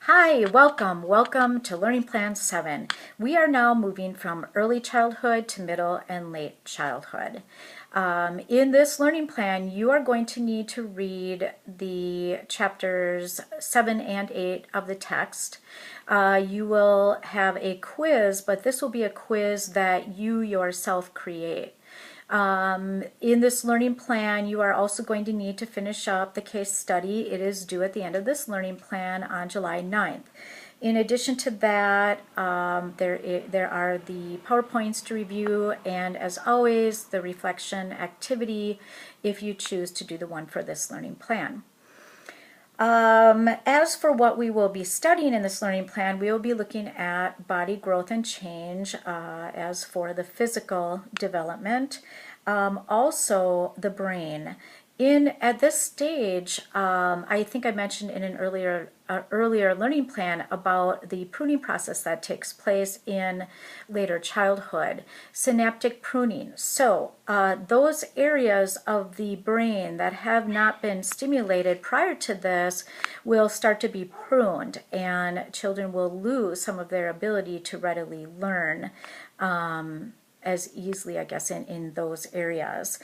Hi, welcome to Learning Plan 7. We are now moving from early childhood to middle and late childhood. In this learning plan, you are going to need to read the chapters 7 and 8 of the text. You will have a quiz, but this will be a quiz that you yourself create. In this learning plan, you are also going to need to finish up the case study. It is due at the end of this learning plan on July 9th. In addition to that, there are the PowerPoints to review, and as always, the reflection activity if you choose to do the one for this learning plan. As for what we will be studying in this learning plan, we will be looking at body growth and change as for the physical development, also the brain. At this stage, I think I mentioned in an earlier learning plan about the pruning process that takes place in later childhood, synaptic pruning. So those areas of the brain that have not been stimulated prior to this will start to be pruned, and children will lose some of their ability to readily learn as easily, I guess, in those areas.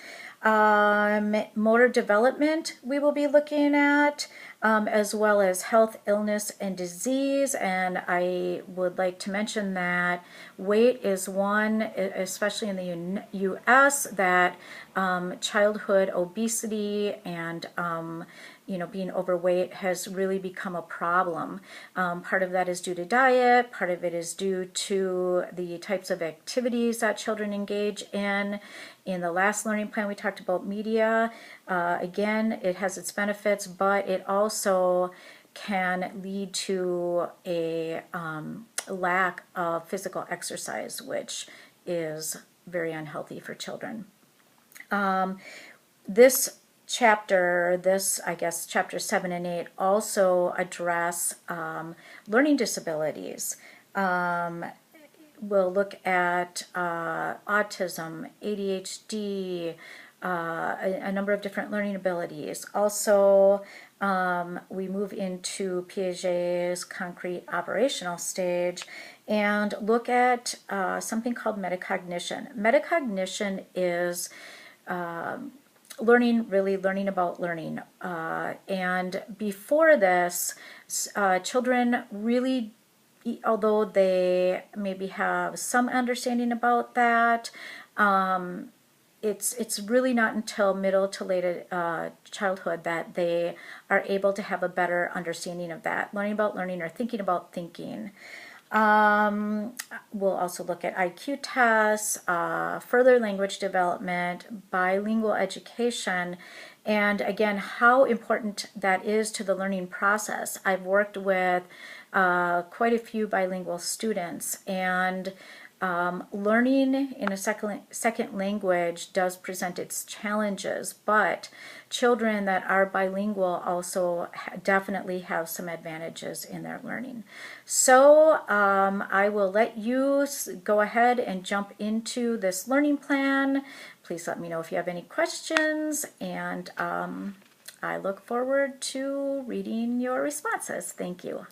Motor development we will be looking at, as well as health, illness, and disease. And I would like to mention that weight is one, especially in the U.S., that childhood obesity and being overweight has really become a problem. Part of that is due to diet, part of it is due to the types of activities that children engage in. In the last learning plan, we talked about media. Again, it has its benefits, but it also can lead to a lack of physical exercise, which is very unhealthy for children. This chapter, chapter 7 and 8, also address learning disabilities. We'll look at autism, ADHD, a number of different learning abilities. Also, we move into Piaget's concrete operational stage and look at something called metacognition. Metacognition is learning about learning. And before this, children really, although they maybe have some understanding about that, it's really not until middle to late childhood that they are able to have a better understanding of that, learning about learning or thinking about thinking. We'll also look at IQ tests, further language development, bilingual education, and again, how important that is to the learning process. I've worked with quite a few bilingual students, and learning in a second language does present its challenges, but children that are bilingual also definitely have some advantages in their learning. So I will let you go ahead and jump into this learning plan. Please let me know if you have any questions, and I look forward to reading your responses. Thank you.